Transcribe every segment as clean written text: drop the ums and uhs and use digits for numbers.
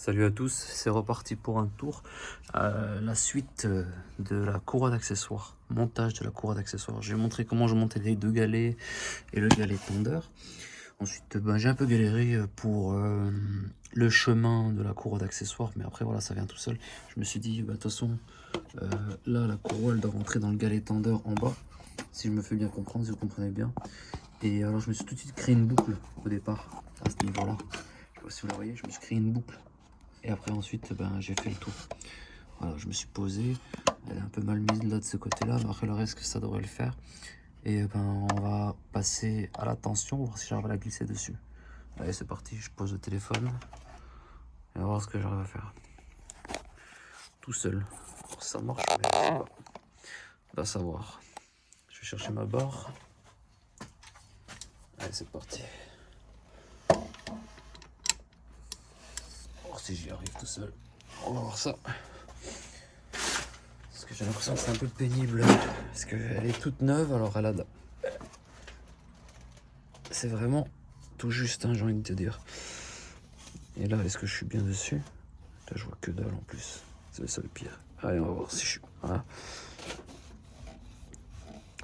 Salut à tous, c'est reparti pour un tour. La suite de la courroie d'accessoires, montage de la courroie d'accessoires. J'ai montré comment je montais les deux galets et le galet tendeur. Ensuite, j'ai un peu galéré pour le chemin de la courroie d'accessoires, mais après voilà, ça vient tout seul. Je me suis dit, de toute façon, là la courroie elle doit rentrer dans le galet tendeur en bas, si je me fais bien comprendre, si vous comprenez bien. Et alors je me suis tout de suite créé une boucle au départ, à ce niveau-là. Je sais pas si vous la voyez, je me suis créé une boucle. Et après ensuite j'ai fait le tour. Voilà, je me suis posé. Elle est un peu mal mise là de ce côté-là, mais après le reste que ça devrait le faire. Et on va passer à la tension, voir si j'arrive à la glisser dessus. Allez, c'est parti, je pose le téléphone. Et on va voir ce que j'arrive à faire. Tout seul. Ça marche, mais je sais pas. On va savoir. Je vais chercher ma barre. Allez, c'est parti. Voir si j'y arrive tout seul. On va voir ça. Parce que j'ai l'impression que c'est un peu pénible. Parce qu'elle est toute neuve, alors elle a... C'est vraiment tout juste, hein, j'ai envie de te dire. Et là, est-ce que je suis bien dessus? Là, je vois que dalle en plus. C'est ça le pire. Allez, on va voir si je suis... Voilà.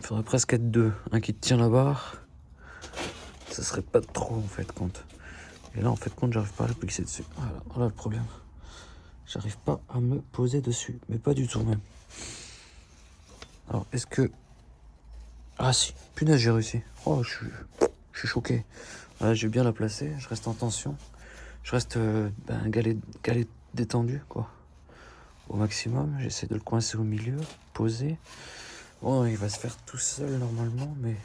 Il faudrait presque être deux. Un qui tient la barre. Ça serait pas trop, en fait, compte. Et là, en fait, compte, j'arrive pas à la glisser dessus. Voilà le problème. J'arrive pas à me poser dessus. Mais pas du tout, même. Alors, est-ce que... Ah si, punaise, j'ai réussi. Oh, je suis choqué. Là, je vais bien la placer. Je reste en tension. Je reste galet détendu, quoi. Au maximum, j'essaie de le coincer au milieu, poser. Bon, il va se faire tout seul normalement, mais...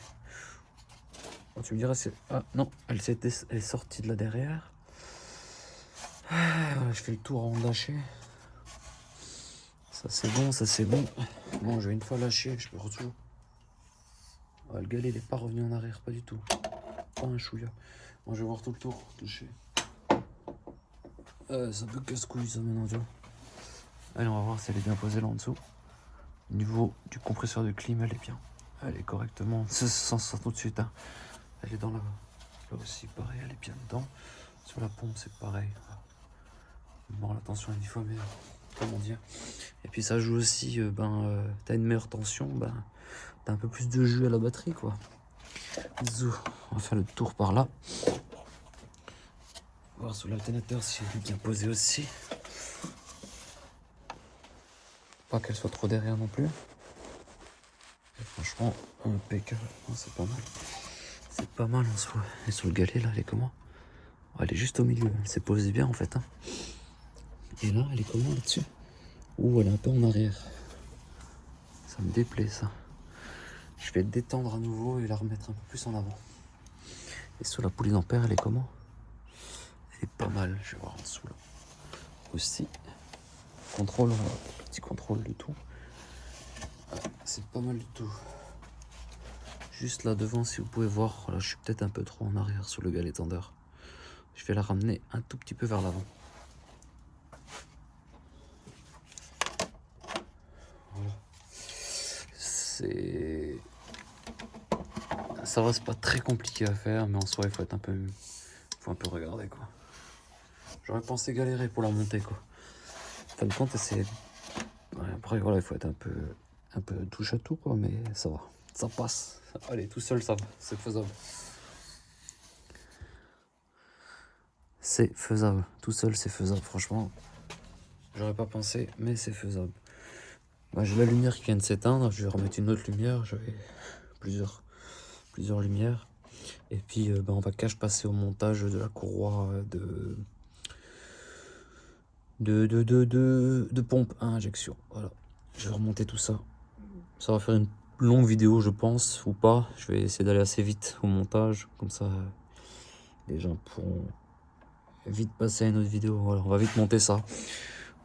Bon, tu me diras, c'est... Ah non, elle est sortie de là derrière. Ah, je fais le tour en lâcher. Ça c'est bon, ça c'est bon. Bon, je vais une fois lâcher, je peux retourner. Ah, le galet, il est pas revenu en arrière, pas du tout. Pas un chouïa. Bon, je vais voir tout le tour, toucher. C'est un peu casse-couille ça maintenant, tu vois. Allez, on va voir si elle est bien posée là en dessous. Au niveau du compresseur de clim, elle est bien. Elle est correctement. Sans ça tout de suite, hein. Elle est dans la... Là aussi, pareil, elle est bien dedans. Sur la pompe, c'est pareil. Bon, la tension est 10 fois meilleure. Comment dire. Et puis ça joue aussi, t'as une meilleure tension, t'as un peu plus de jus à la batterie, quoi. Zou. On va faire le tour par là. Voir sous l'alternateur si elle est bien posée aussi. Pas qu'elle soit trop derrière non plus. Et franchement, impeccable. C'est pas mal. C'est pas mal en soi. Et sur le galet, là, elle est comment? Elle est juste au milieu. Elle s'est posée bien, en fait. Hein. Et là, elle est comment là-dessus? Ouh, elle est un peu en arrière. Ça me déplaît, ça. Je vais détendre à nouveau et la remettre un peu plus en avant. Et sur la poulie d'ampère, elle est comment? Elle est pas mal. Je vais voir en dessous, là. Aussi. Contrôle, petit contrôle du tout. C'est pas mal du tout. Juste là devant, si vous pouvez voir, là, je suis peut-être un peu trop en arrière sur le galet tendeur. Je vais la ramener un tout petit peu vers l'avant. Voilà. Ça va, c'est pas très compliqué à faire, mais en soi, il faut être un peu... Faut un peu regarder, quoi. J'aurais pensé galérer pour la monter, quoi. En fin de compte, c'est... Ouais, après, voilà, il faut être un peu touche à tout, quoi, mais ça va. Ça passe. Allez, tout seul, ça va. C'est faisable. C'est faisable. Tout seul, c'est faisable, franchement. J'aurais pas pensé, mais c'est faisable. J'ai la lumière qui vient de s'éteindre. Je vais remettre une autre lumière. J'avais plusieurs lumières. Et puis, on va cache passer au montage de la courroie de pompe à injection. Voilà. Je vais remonter tout ça. Ça va faire une longue vidéo, je pense, ou pas. Je vais essayer d'aller assez vite au montage. Comme ça, les gens pourront vite passer à une autre vidéo. Voilà, on va vite monter ça.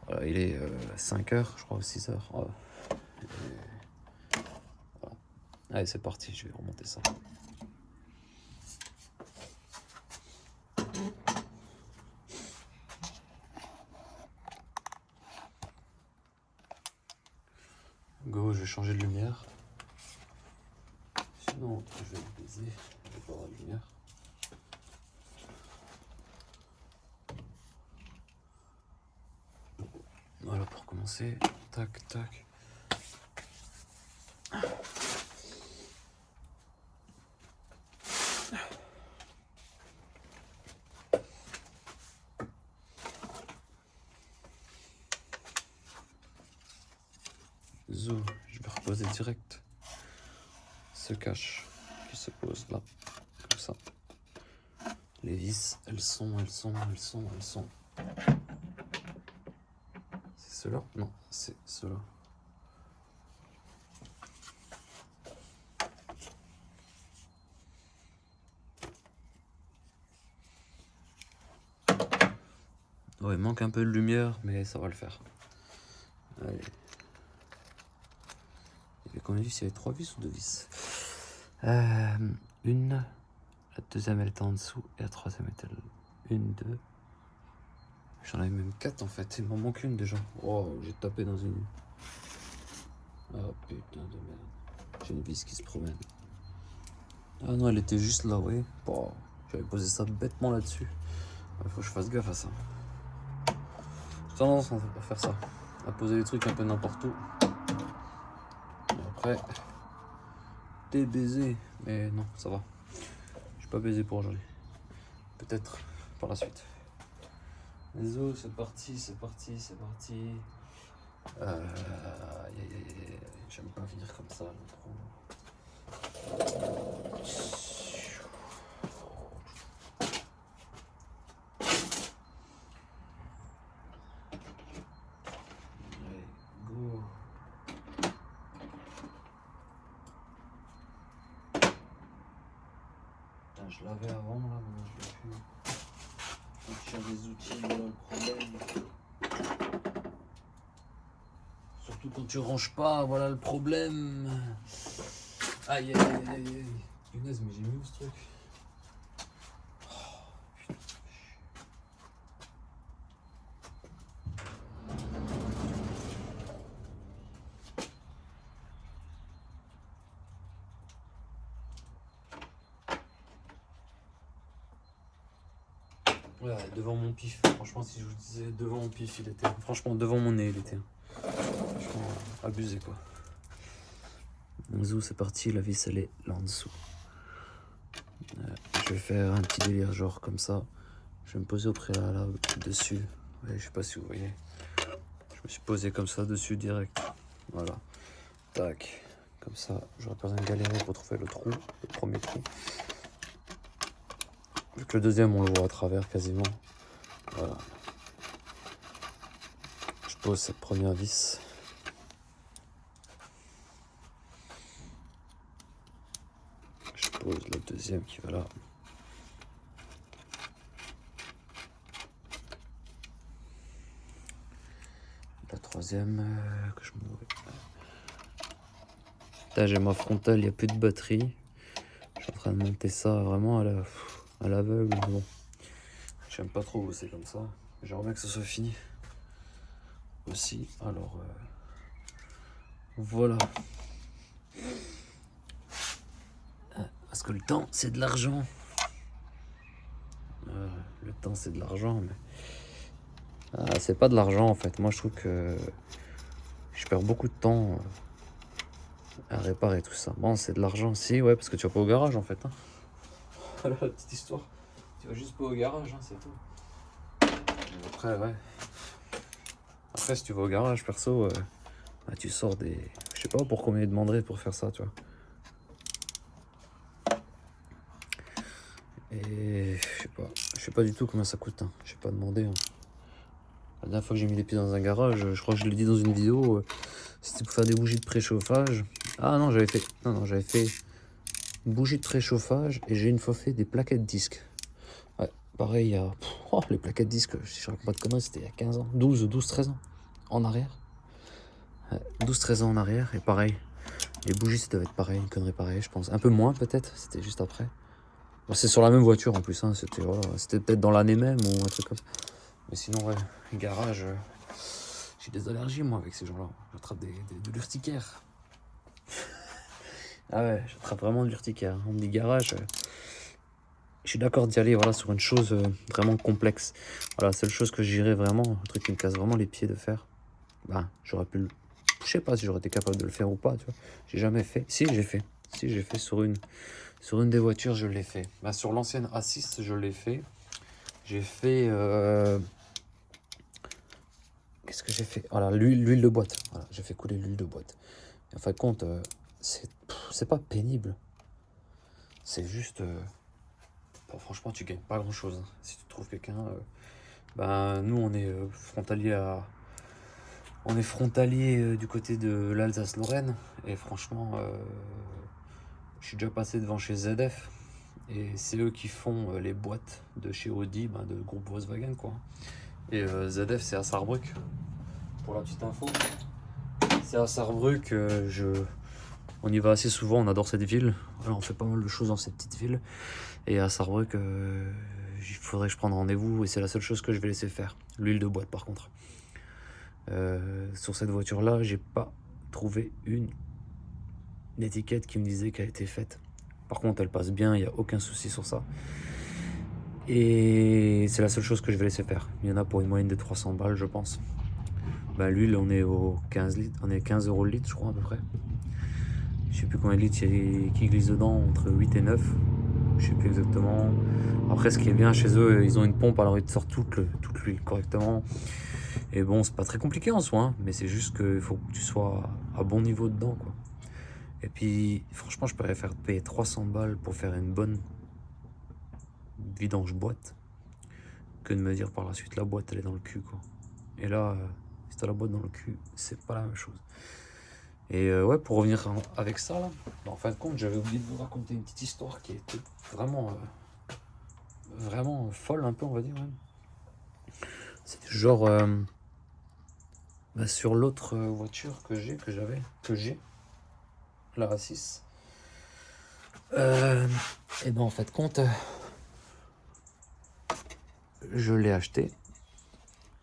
Voilà, il est 5h, je crois, ou 6h. Voilà. Allez, c'est parti, je vais remonter ça. Go, je vais changer de lumière. Sinon, je vais le baiser. Je vais pas avoir de lumière. 。 . 。 . 。 . . . 。 . . . . . . . . . . . . . . . . . . . . . 。 . . . . 。 . 。 . 。 . . 。 . . . 。 . . . 。 . . 。 . 。commencer. Tac, tac. Zo, je vais reposer direct ce cache qui se pose là, comme ça. Les vis, elles sont. C'est ceux-là? Non, c'est ceux-là. Ouais, il manque un peu de lumière, mais ça va le faire. Allez. Il y avait combien de vis? Il y avait 3 vis ou 2 vis? Une, la deuxième elle était en dessous et la troisième était une, deux. J'en avais même 4 en fait, il m'en manque une déjà. Oh, j'ai tapé dans une. Oh putain de merde. J'ai une vis qui se promène. Ah non, elle était juste là, oui. Oh, j'avais posé ça bêtement là-dessus. Il faut que je fasse gaffe à ça. J'ai tendance à faire ça. À poser des trucs un peu n'importe où. Et après, t'es baisé. Mais non, ça va. Je suis pas baisé pour aujourd'hui. Peut-être par la suite. Les os, c'est parti. J'aime pas venir comme ça, Allez, go. Putain, je l'avais avant là, maintenant je l'ai plus. Quand tu cherches des outils, voilà le problème. Surtout quand tu ranges pas, voilà le problème. Aïe. Punaise, mais j'ai mis où ce truc? Ouais, devant mon pif. Franchement, si je vous disais devant mon pif, il était. Franchement, devant mon nez, il était. Franchement, abusé quoi. Zou, c'est parti, la vis elle est là en dessous. Je vais faire un petit délire genre comme ça. Je vais me poser au préalable dessus. Ouais, je sais pas si vous voyez. Je me suis posé comme ça dessus direct. Voilà. Tac. Comme ça, j'aurais pas besoin de galérer pour trouver le trou, le premier trou. Vu que le deuxième, on le voit à travers quasiment. Voilà. Je pose cette première vis. Je pose la deuxième qui va là. La troisième que je me... Là, j'ai ma frontale, il n'y a plus de batterie. Je suis en train de monter ça vraiment à l'aveugle. Bon. J'aime pas trop bosser comme ça. J'aimerais bien que ce soit fini. Aussi, alors voilà. Parce que le temps, c'est de l'argent. Le temps, c'est de l'argent, mais c'est pas de l'argent en fait. Moi, je trouve que je perds beaucoup de temps à réparer tout ça. Bon, c'est de l'argent, si, ouais, parce que tu vas pas au garage en fait. Hein. Voilà la petite histoire. Tu vas juste pas au garage, hein, c'est tout. Et après, ouais. Après, si tu vas au garage, perso, bah, tu sors des. Je sais pas pour combien ils demanderaient pour faire ça, tu vois. Et je sais pas du tout combien ça coûte. Hein. Je sais pas demandé. Hein. La dernière fois que j'ai mis les pieds dans un garage, je crois que je l'ai dit dans une vidéo, c'était pour faire des bougies de préchauffage. Ah non, j'avais fait une bougie de préchauffage et j'ai une fois fait des plaquettes disques. Ouais, pareil, il y a les plaquettes disques, si je raconte pas de conneries, c'était il y a 15 ans, 13 ans en arrière. Ouais, 13 ans en arrière, et pareil, les bougies ça devait être pareil, une connerie pareille, je pense. Un peu moins peut-être, c'était juste après. Bon, c'est sur la même voiture en plus, hein, c'était peut-être dans l'année même ou un truc comme ça. Mais sinon, ouais, garage, j'ai des allergies moi avec ces gens-là. J'attrape de l'urticaire. Ah ouais, j'attrape vraiment de l'urticaire. On me dit garage, je suis d'accord d'y aller voilà, sur une chose vraiment complexe. Voilà, la seule chose que j'irais vraiment, un truc qui me casse vraiment les pieds de faire, Ben, j'aurais pu le... Je sais pas si j'aurais été capable de le faire ou pas, tu vois. J'ai jamais fait. Si, j'ai fait. Si, j'ai fait sur une des voitures, je l'ai fait. Ben, sur l'ancienne A6, je l'ai fait. J'ai fait... Qu'est-ce que j'ai fait? Voilà, l'huile de boîte. Voilà, j'ai fait couler l'huile de boîte. Et en fin de compte, c'est pas pénible. C'est juste... bon, franchement, tu gagnes pas grand-chose. Hein. Si tu trouves quelqu'un... ben, nous, on est frontalier à... On est frontalier du côté de l'Alsace-Lorraine. Et franchement, je suis déjà passé devant chez ZF. Et c'est eux qui font les boîtes de chez Audi, ben, de groupe Volkswagen, quoi. Et ZF, c'est à Sarrebruck. Pour la petite info. C'est à Sarrebruck. On y va assez souvent, on adore cette ville. Voilà, on fait pas mal de choses dans cette petite ville. Et à Sarrebruck, il faudrait que je prenne rendez-vous. Et c'est la seule chose que je vais laisser faire. L'huile de boîte, par contre. Sur cette voiture-là, j'ai pas trouvé une étiquette qui me disait qu'elle était faite. Par contre, elle passe bien, il n'y a aucun souci sur ça. Et c'est la seule chose que je vais laisser faire. Il y en a pour une moyenne de 300 balles, je pense. Ben, l'huile, on est au 15 litres, on est 15 € le litre, je crois, à peu près. Je sais plus combien de litres qui glissent dedans, entre 8 et 9. Je sais plus exactement. Après, ce qui est bien chez eux, ils ont une pompe, alors ils te sortent toute l'huile correctement. Et bon, c'est pas très compliqué en soi, hein, mais c'est juste qu'il faut que tu sois à bon niveau dedans, quoi. Et puis, franchement, je préfère payer 300 balles pour faire une bonne vidange boîte que de me dire par la suite la boîte elle est dans le cul, quoi. Et là, si t'as la boîte dans le cul, c'est pas la même chose. Et ouais, pour revenir avec ça, là, en fin de compte, j'avais oublié de vous raconter une petite histoire qui était vraiment, vraiment folle, un peu, on va dire, même. C'était genre, bah, sur l'autre voiture que j'ai, la A6, et ben en fait, compte, je l'ai acheté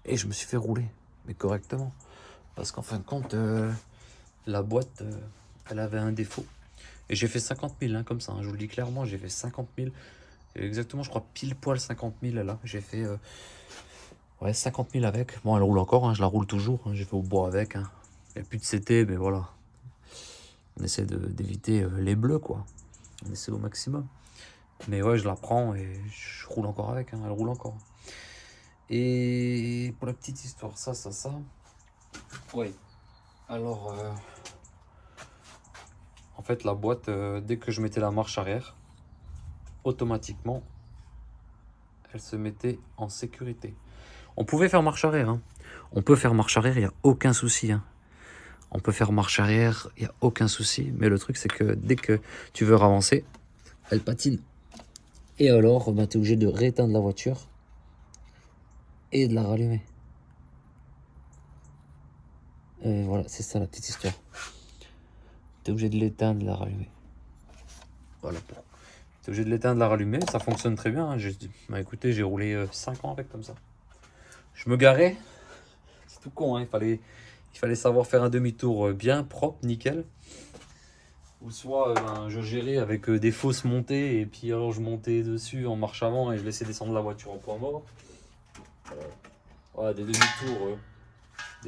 et je me suis fait rouler, mais correctement. Parce qu'en fin de compte, la boîte, elle avait un défaut. Et j'ai fait 50 000, hein, comme ça, hein, je vous le dis clairement, j'ai fait 50 000. Exactement, je crois pile poil 50 000 là. J'ai fait ouais, 50 000 avec. Bon, elle roule encore, hein, je la roule toujours. Hein, j'ai fait au bois avec. Hein. Il n'y a plus de CT, mais voilà. On essaie d'éviter les bleus, quoi. On essaie au maximum. Mais ouais, je la prends et je roule encore avec. Hein, elle roule encore. Et pour la petite histoire, ça. Oui. Alors, en fait, la boîte, dès que je mettais la marche arrière, automatiquement, elle se mettait en sécurité. On pouvait faire marche arrière. Hein. On peut faire marche arrière, il n'y a aucun souci. Hein. On peut faire marche arrière, il n'y a aucun souci. Mais le truc, c'est que dès que tu veux avancer, elle patine. Et alors, bah, tu es obligé de rééteindre la voiture et de la rallumer. Voilà, c'est ça la petite histoire. Tu es obligé de l'éteindre, de la rallumer. Voilà. Tu es obligé de l'éteindre, de la rallumer. Ça fonctionne très bien. Hein. Bah, écoutez, j'ai roulé 5 ans avec comme ça. Je me garais. C'est tout con, hein. Il fallait savoir faire un demi-tour bien propre, nickel. Ou soit ben, je gérais avec des fausses montées et puis alors je montais dessus en marche avant et je laissais descendre la voiture en point mort. Voilà, des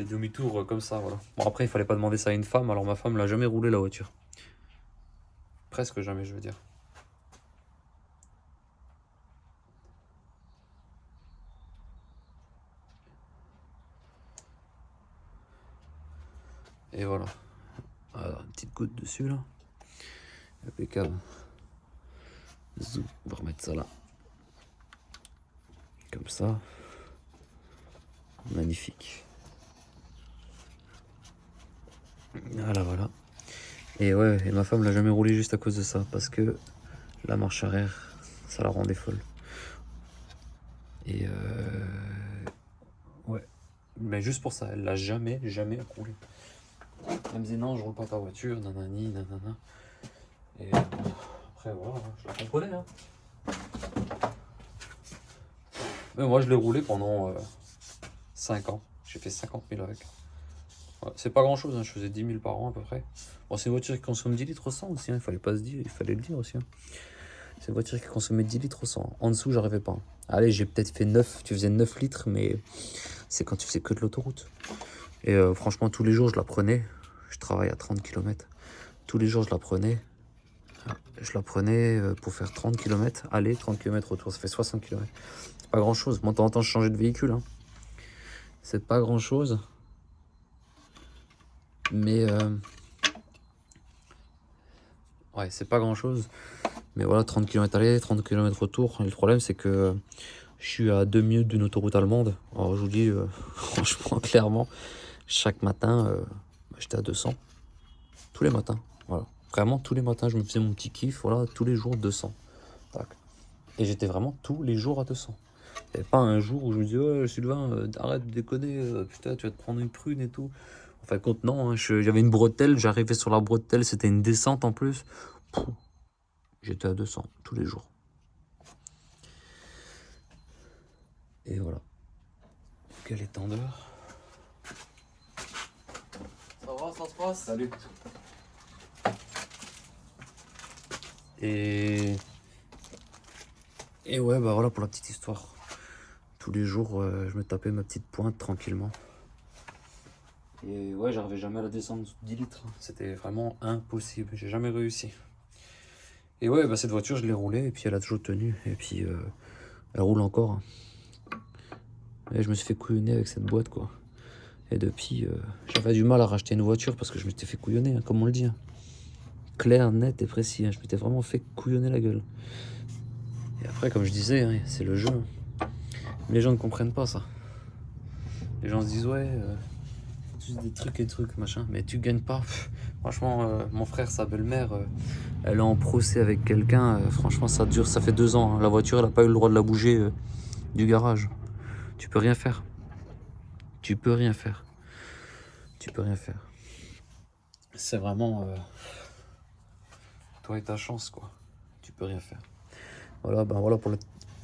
demi-tours comme ça, voilà. Bon après il fallait pas demander ça à une femme, alors ma femme l'a jamais roulé la voiture. Presque jamais, je veux dire. Et voilà. Voilà, une petite goutte dessus là. Impeccable. Zou, on va remettre ça là. Comme ça. Magnifique. Voilà. Et ouais, et ma femme l'a jamais roulé juste à cause de ça, parce que la marche arrière, ça la rendait folle. Et ouais, mais juste pour ça, elle l'a jamais roulé. Elle me disait non, je roule pas ta voiture, nanani, nanana. Et après voilà, je la comprenais. Hein. Mais moi je l'ai roulé pendant 5 ans. J'ai fait 50 000 avec. Ouais, c'est pas grand chose, hein. Je faisais 10 000 par an à peu près. Bon, c'est une voiture qui consomme 10 litres au 100 aussi, hein. Il fallait pas se dire, il fallait le dire aussi. Hein. C'est une voiture qui consommait 10 litres au 100. En dessous, j'arrivais pas. Allez, j'ai peut-être fait 9, tu faisais 9 litres, mais c'est quand tu faisais que de l'autoroute. Et franchement, tous les jours, je la prenais. Je travaille à 30 km. Tous les jours, je la prenais. Je la prenais pour faire 30 km. Aller, 30 km retour. Ça fait 60 km. C'est pas grand-chose. Moi, de temps en temps, je changeais de véhicule. Hein. C'est pas grand-chose. Mais... ouais, c'est pas grand-chose. Mais voilà, 30 km aller, 30 km retour. Et le problème, c'est que je suis à 2 minutes d'une autoroute allemande. Alors, je vous dis, franchement, clairement, chaque matin, j'étais à 200. Tous les matins. Voilà. Vraiment, tous les matins, je me faisais mon petit kiff. Voilà, tous les jours, 200. Tac. Et j'étais vraiment tous les jours à 200. Il n'y avait pas un jour où je me disais, ouais, Sylvain, arrête de déconner, putain, tu vas te prendre une prune et tout. En fin de compte, non, hein, j'avais une bretelle, j'arrivais sur la bretelle, c'était une descente en plus. J'étais à 200 tous les jours. Et voilà. Quel étendeur. Ça va, ça se passe? Salut. Et ouais, bah voilà pour la petite histoire. Tous les jours, je me tapais ma petite pointe tranquillement. Et ouais, j'arrivais jamais à la descendre sous 10 litres. C'était vraiment impossible. J'ai jamais réussi. Et ouais, bah cette voiture, je l'ai roulée et puis elle a toujours tenu. Et puis elle roule encore. Et je me suis fait couillonner avec cette boîte, quoi. Et depuis, j'avais du mal à racheter une voiture parce que je m'étais fait couillonner, hein, comme on le dit. Hein. Clair, net et précis. Hein. Je m'étais vraiment fait couillonner la gueule. Et après, comme je disais, hein, c'est le jeu. Mais les gens ne comprennent pas ça. Les gens se disent, ouais, juste des trucs et trucs, machin. Mais tu gagnes pas. Franchement, mon frère, sa belle-mère, elle est en procès avec quelqu'un. Franchement, ça dure, ça fait 2 ans. Hein. La voiture, elle n'a pas eu le droit de la bouger du garage. Tu peux rien faire. Tu peux rien faire. Tu peux rien faire. C'est vraiment toi et ta chance, quoi. Tu peux rien faire. Voilà, ben voilà pour le...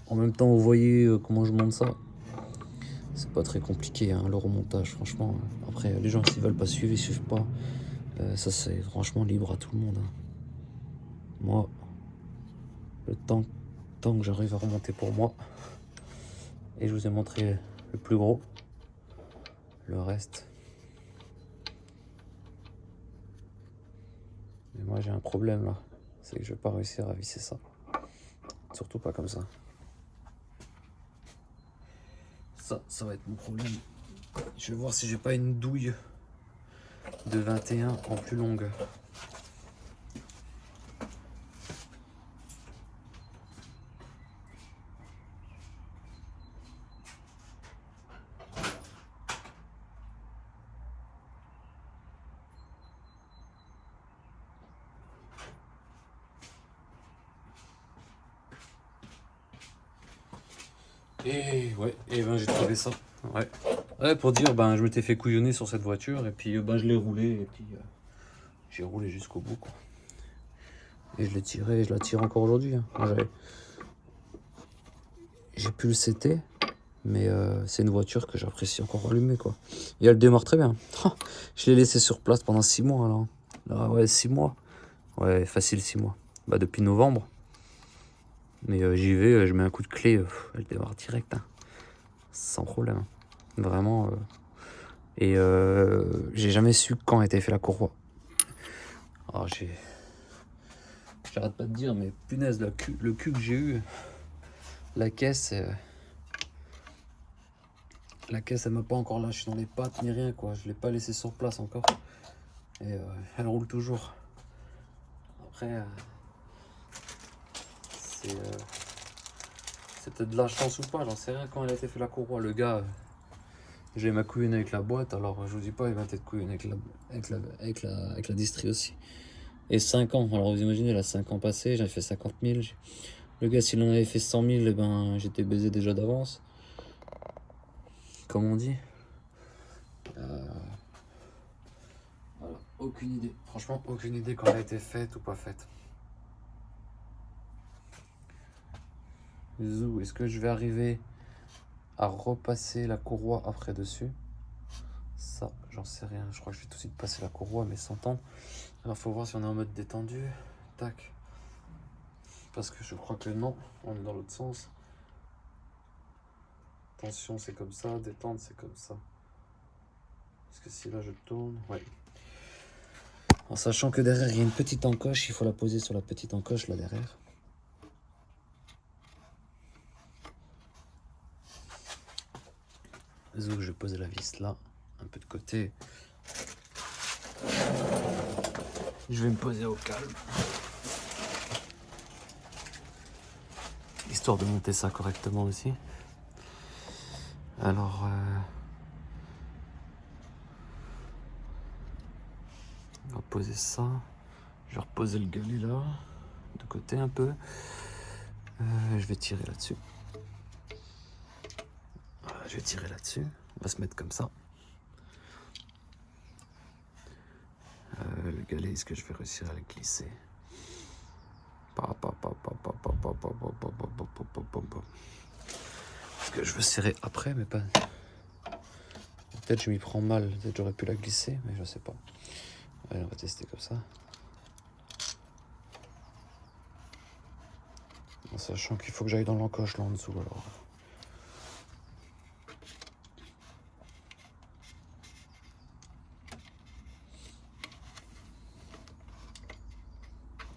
En même temps, vous voyez comment je monte ça. C'est pas très compliqué, hein, le remontage, franchement. Après, les gens, s'ils veulent pas suivre, ils suivent pas. Ça, c'est franchement libre à tout le monde. Hein. Moi, le temps que j'arrive à remonter pour moi. Et je vous ai montré le plus gros. Le reste. Mais moi, j'ai un problème là. C'est que je vais pas réussir à visser ça. Surtout pas comme ça. Ça va être mon problème. Je vais voir si j'ai pas une douille de 21 en plus longue. Et ouais, et ben j'ai trouvé ça. Ouais. Ouais, pour dire, ben je m'étais fait couillonner sur cette voiture et puis ben je l'ai roulé et puis j'ai roulé jusqu'au bout, quoi. Et je l'ai tiré, et je la tire encore aujourd'hui. Hein. J'ai plus le CT, mais c'est une voiture que j'apprécie encore allumer, quoi. Et elle démarre très bien. Je l'ai laissée sur place pendant 6 mois alors. Là, ouais, 6 mois. Ouais, facile 6 mois. Bah depuis novembre. Mais j'y vais, je mets un coup de clé, elle démarre direct. Hein. Sans problème. Vraiment. Et j'ai jamais su quand a été fait la courroie. Alors j'arrête pas de dire, mais punaise, le cul que j'ai eu, la caisse, elle m'a pas encore lâché dans les pattes ni rien, quoi. Je l'ai pas laissé sur place encore. Et elle roule toujours. Après, c'était de la chance ou pas, j'en sais rien quand elle a été fait la courroie. Le gars, j'ai ma couillonne avec la boîte, alors je vous dis pas, il va être couillonne avec la distrie aussi. Et 5 ans, alors vous imaginez, là, 5 ans passés, j'avais fait 50 000. Le gars, s'il en avait fait 100 000, eh ben, j'étais baisé déjà d'avance. Comme on dit. Voilà, aucune idée. Franchement, aucune idée quand elle a été faite ou pas faite. Zou, est-ce que je vais arriver à repasser la courroie après dessus? Ça, j'en sais rien. Je crois que je vais tout de suite passer la courroie, mais sans tendre. Alors, faut voir si on est en mode détendu. Tac. Parce que je crois que non, on est dans l'autre sens. Tension, c'est comme ça. Détente, c'est comme ça. Parce que si là je tourne, ouais. En sachant que derrière il y a une petite encoche, il faut la poser sur la petite encoche là derrière. Donc je pose la vis là, un peu de côté. Je vais me poser au calme. Histoire de monter ça correctement aussi. Alors, on va poser ça. Je vais reposer le galet là, de côté un peu. Je vais tirer là-dessus. Voilà, je vais tirer là-dessus. On va se mettre comme ça. Le galet, est-ce que je vais réussir à le glisser? Parce que je veux serrer après, mais pas... Peut-être je m'y prends mal. Peut-être j'aurais pu la glisser, mais je sais pas. Allez, on va tester comme ça. En sachant qu'il faut que j'aille dans l'encoche là en dessous alors.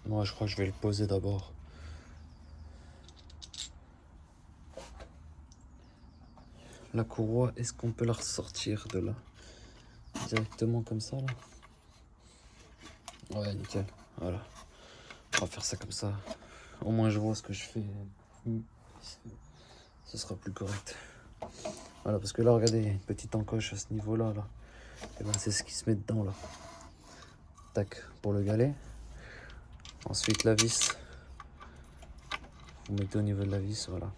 Moi je crois que je vais le poser d'abord. La courroie, est-ce qu'on peut la ressortir de là? Directement comme ça là? Ouais, nickel. Voilà. On va faire ça comme ça. Au moins je vois ce que je fais. Ce sera plus correct. Voilà, parce que là, regardez, il y a une petite encoche à ce niveau-là. Là. Et ben, c'est ce qui se met dedans là. Tac, pour le galet. Ensuite, la vis. Vous mettez au niveau de la vis, voilà.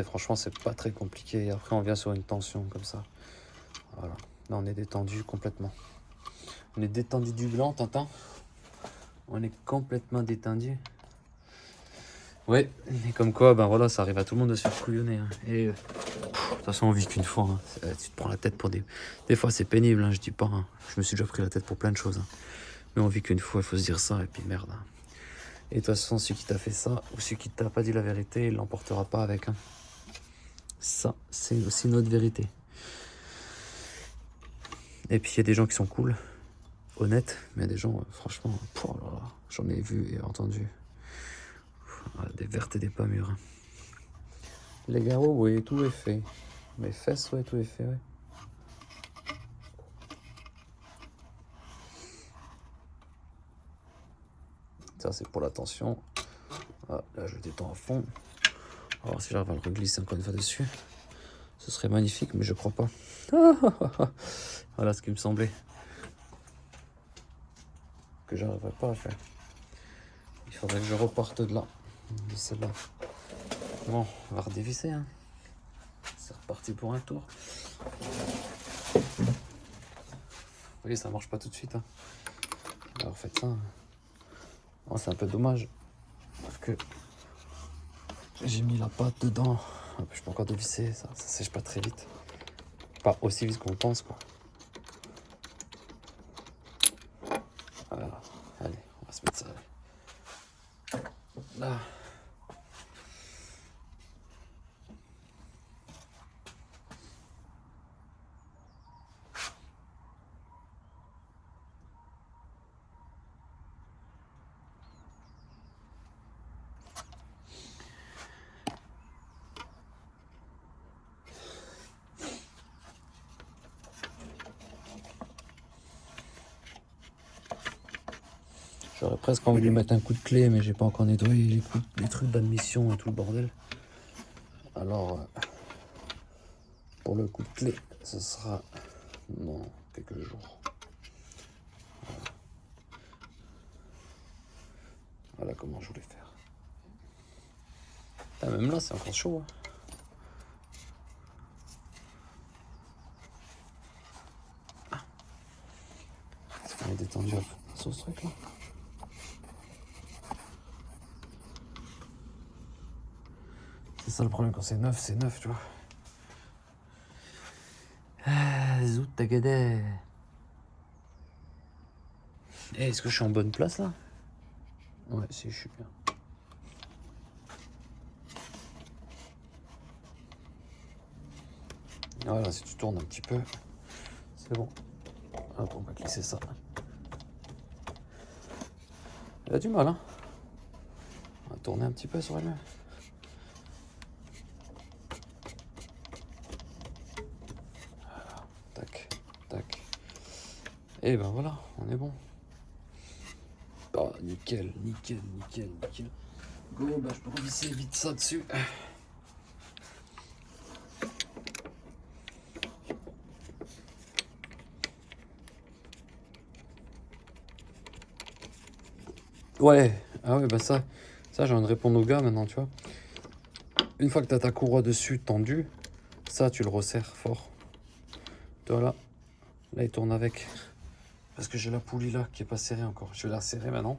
Franchement, c'est pas très compliqué. Et après, on vient sur une tension comme ça. Voilà. Là, on est détendu complètement. On est détendu du blanc, t'entends? On est complètement détendu. Ouais, et comme quoi, ben voilà, ça arrive à tout le monde de se faire couillonner. Hein. Et de toute façon, on vit qu'une fois. Hein. Tu te prends la tête pour des... Des fois, c'est pénible, hein, je dis pas. Hein. Je me suis déjà pris la tête pour plein de choses. Hein. Mais on vit qu'une fois, il faut se dire ça, et puis merde. Hein. Et de toute façon, celui qui t'a fait ça, ou celui qui t'a pas dit la vérité, il l'emportera pas avec. Hein. Ça, c'est aussi notre vérité. Et puis, il y a des gens qui sont cool, honnêtes, mais il y a des gens, franchement, oh là là, j'en ai vu et entendu. Des vertes et des pas mûres. Hein. Les garrots, oui, tout est fait. Mes fesses, ouais, tout est fait, ouais. Ça, c'est pour la tension. Ah, là, je détends à fond. On va voir si j'arrive à le reglisser encore une fois dessus. Ce serait magnifique, mais je crois pas. Voilà ce qui me semblait. Que j'arriverais pas à faire. Il faudrait que je reparte de là. De celle-là. Bon, on va redévisser. Hein. C'est reparti pour un tour. Vous voyez, ça marche pas tout de suite. Hein. Alors faites ça. Oh, c'est un peu dommage. Parce que j'ai mis la pâte dedans. Je peux encore dévisser. Ça sèche pas très vite. Pas aussi vite qu'on pense, quoi. Voilà. Allez, on va se mettre ça. Là. J'aurais presque envie de lui mettre un coup de clé, mais j'ai pas encore nettoyé les trucs d'admission et tout le bordel. Alors, pour le coup de clé, ce sera dans quelques jours. Voilà comment je voulais faire. Ah, même là, c'est encore chaud. Hein. On est détendu sur ce truc là. C'est ça le problème quand c'est neuf, tu vois. Ah, zout tagadé. Est-ce que je suis en bonne place là? Ouais, si, je suis bien. Voilà, si tu tournes un petit peu, c'est bon. Hop, on va glisser ça. Elle a du mal, hein. On va tourner un petit peu sur elle-même. Voilà, tac, tac. Et ben voilà, on est bon. Oh, nickel, nickel, nickel, nickel. Go, bah je peux revisser vite ça dessus. Ouais, ah ouais, bah ça j'ai envie de répondre au gars maintenant, tu vois. Une fois que tu as ta courroie dessus tendue, ça tu le resserres fort. Voilà, là il tourne avec. Parce que j'ai la poulie là qui est pas serrée encore. Je vais la serrer maintenant.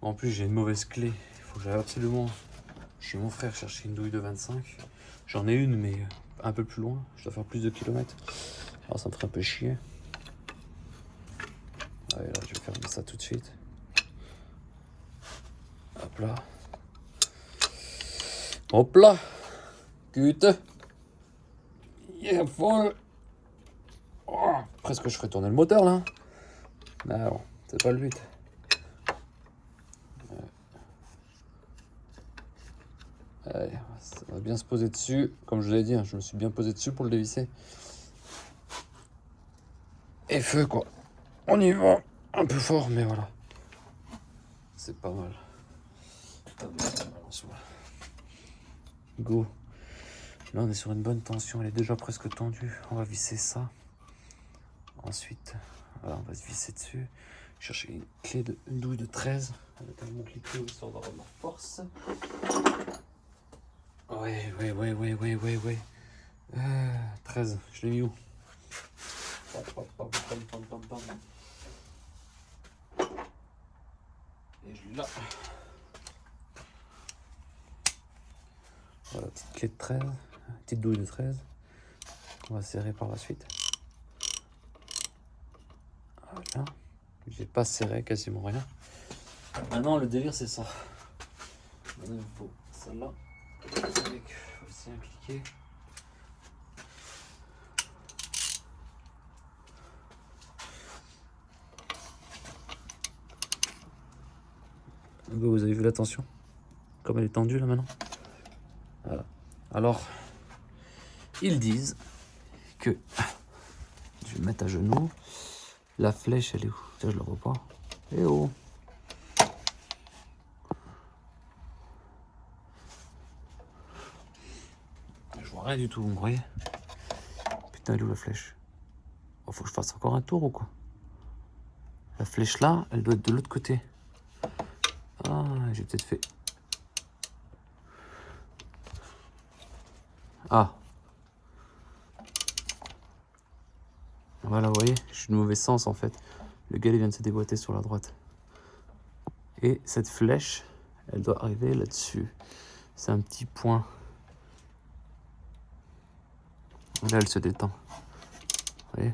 En plus j'ai une mauvaise clé. Il faut que j'aille absolument chez mon frère chercher une douille de 25. J'en ai une mais un peu plus loin. Je dois faire plus de kilomètres. Alors ça me ferait un peu chier. Allez là je vais fermer ça tout de suite. Hop là. Hop là. Putain. Yeah, folle. Oh, presque je ferais tourner le moteur là. Mais bon, c'est pas le but. Allez, ça va bien se poser dessus. Comme je vous l'ai dit, hein, je me suis bien posé dessus pour le dévisser. Et feu quoi. On y va. Un peu fort, mais voilà. C'est pas mal. Go. Là, on est sur une bonne tension. Elle est déjà presque tendue. On va visser ça. Ensuite, voilà, on va se visser dessus. Chercher une clé une douille de 13. Avec un bon cliquet histoire d'avoir de la force. Ouais. 13. Je l'ai mis où? Et je l'ai là. Voilà, petite clé de 13, petite douille de 13. On va serrer par la suite. Voilà. J'ai pas serré quasiment rien. Maintenant, le délire, c'est ça. Maintenant, il faut celle-là. Avec aussi un cliquet. Vous avez vu la tension? Comme elle est tendue là maintenant. Voilà. Alors, ils disent que je vais me mettre à genoux. La flèche, elle est où? Tiens, je la vois pas. Eh oh! Je vois rien du tout, vous voyez? Putain, elle est où la flèche? Oh, faut que je fasse encore un tour ou quoi? La flèche là, elle doit être de l'autre côté. Ah, j'ai peut-être fait. Ah. Voilà, vous voyez, je suis de mauvais sens en fait. Le galet vient de se déboîter sur la droite. Et cette flèche, elle doit arriver là-dessus. C'est un petit point. Là, elle se détend. Vous voyez?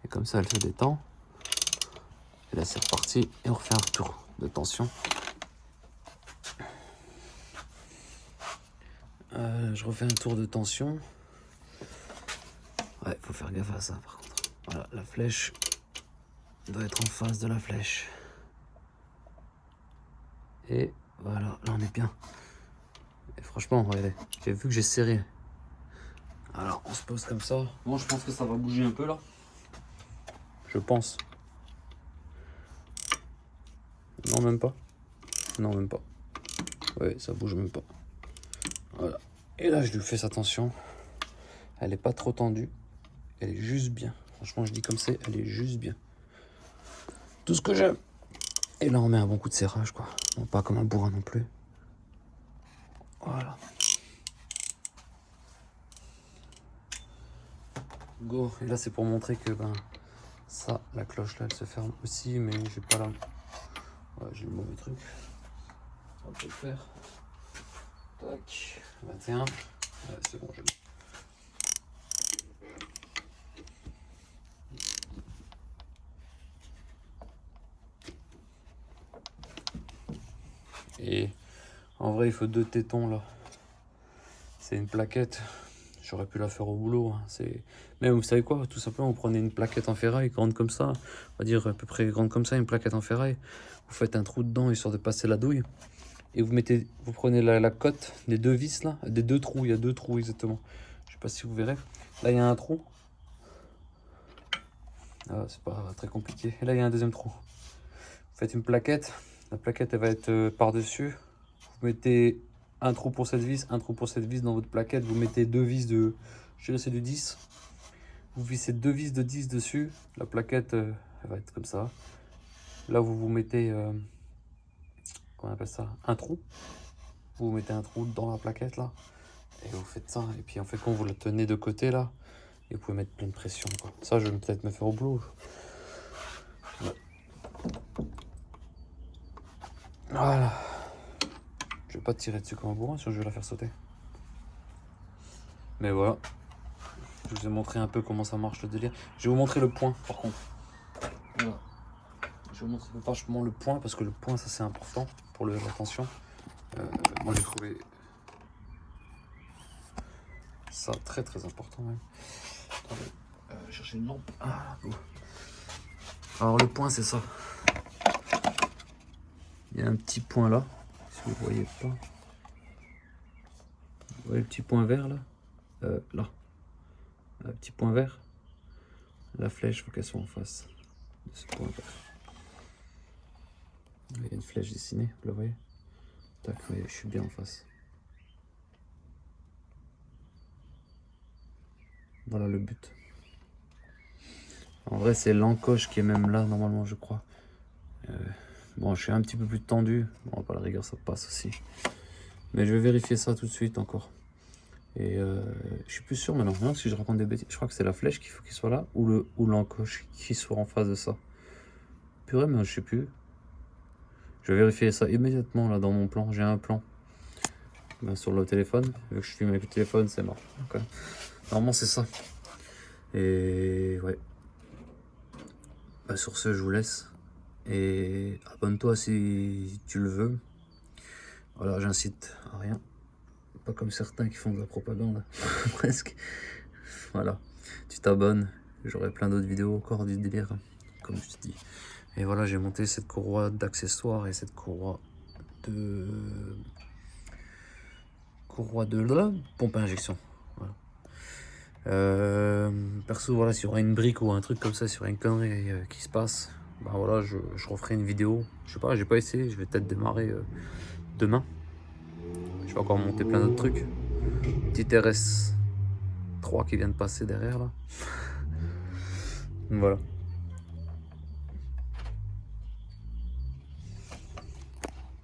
Et comme ça, elle se détend. Et là, c'est reparti. Et on refait un retour de tension. Je refais un tour de tension. Ouais, faut faire gaffe à ça par contre. Voilà, la flèche doit être en face de la flèche. Et voilà, là on est bien. Et franchement, regardez, j'ai vu que j'ai serré. Alors, on se pose comme ça. Bon, je pense que ça va bouger un peu là. Je pense. Non, même pas. Non, même pas. Ouais, ça bouge même pas. Voilà. Et là, je lui fais sa tension. Elle est pas trop tendue. Elle est juste bien. Franchement, je dis comme c'est, elle est juste bien. Tout ce que j'aime. Et là, on met un bon coup de serrage, quoi. Bon, pas comme un bourrin non plus. Voilà. Go. Et là, c'est pour montrer que, ben, ça, la cloche, là, elle se ferme aussi, mais j'ai pas la... Ouais, j'ai le mauvais truc. On peut le faire. Tac. 21. Ouais, c'est bon, j'ai le... Et en vrai, il faut 2 tétons là. C'est une plaquette. j'aurais pu la faire au boulot. Hein. Mais vous savez quoi, tout simplement, vous prenez une plaquette en ferraille grande comme ça, on va dire à peu près grande comme ça, une plaquette en ferraille. Vous faites un trou dedans histoire de passer la douille. Et vous prenez la cote des 2 vis là, des 2 trous, il y a 2 trous exactement. Je sais pas si vous verrez. Là il y a un trou. Ah, c'est pas très compliqué. Et là il y a un deuxième trou. Vous faites une plaquette. La plaquette elle va être par-dessus. Vous mettez un trou pour cette vis, un trou pour cette vis dans votre plaquette. Vous mettez 2 vis de, je dirais c'est du 10. Vous vissez 2 vis de 10 dessus. La plaquette elle va être comme ça. Là vous mettez, comment on appelle ça, un trou. Vous mettez un trou dans la plaquette là. Et vous faites ça. Et puis en fait quand vous le tenez de côté là, et vous pouvez mettre pleine pression. Quoi. Ça je vais peut-être me faire au boulot. Ouais. Voilà. Je vais pas tirer dessus comme un bourrin, sinon je vais la faire sauter. Mais voilà. Je vous ai montré un peu comment ça marche le délire. Je vais vous montrer le point par contre. Voilà. Je vais vous montrer vachement le point parce que le point ça c'est important pour la tension. Moi j'ai trouvé ça très très important même. Attendez, chercher une lampe. Ah, bon. Alors le point c'est ça. Il y a un petit point là, si vous ne voyez pas. Vous voyez le petit point vert là, là. Un petit point vert. La flèche, il faut qu'elle soit en face de ce point vert. Il y a une flèche dessinée, vous la voyez? Tac, oui, je suis bien en face. Voilà le but. En vrai, c'est l'encoche qui est même là, normalement, je crois. Bon, je suis un petit peu plus tendu. Bon, pas la rigueur, ça passe aussi. Mais je vais vérifier ça tout de suite encore. Et je suis plus sûr maintenant. Non, si je raconte des bêtises, je crois que c'est la flèche qu'il faut qu'il soit là ou l'encoche qui soit en face de ça. Purée, mais je sais plus. Je vais vérifier ça immédiatement là dans mon plan. J'ai un plan. Ben, sur le téléphone. Vu que je filme avec le téléphone, c'est mort. Okay. Normalement, c'est ça. Et ouais. Ben, sur ce, je vous laisse. Et abonne-toi si tu le veux. Voilà, j'incite à rien. Pas comme certains qui font de la propagande, presque. Voilà, tu t'abonnes. J'aurai plein d'autres vidéos encore du délire, comme je te dis. Et voilà, j'ai monté cette courroie d'accessoires et cette courroie de la pompe à injection. Voilà. Perso, voilà, s'il y aura une brique ou un truc comme ça, s'il y aura une connerie qui se passe, ben voilà, je referai une vidéo. Je sais pas, j'ai pas essayé, je vais peut-être démarrer demain. Je vais encore monter plein d'autres trucs. Petit RS3 qui vient de passer derrière là. Voilà.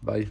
Bye.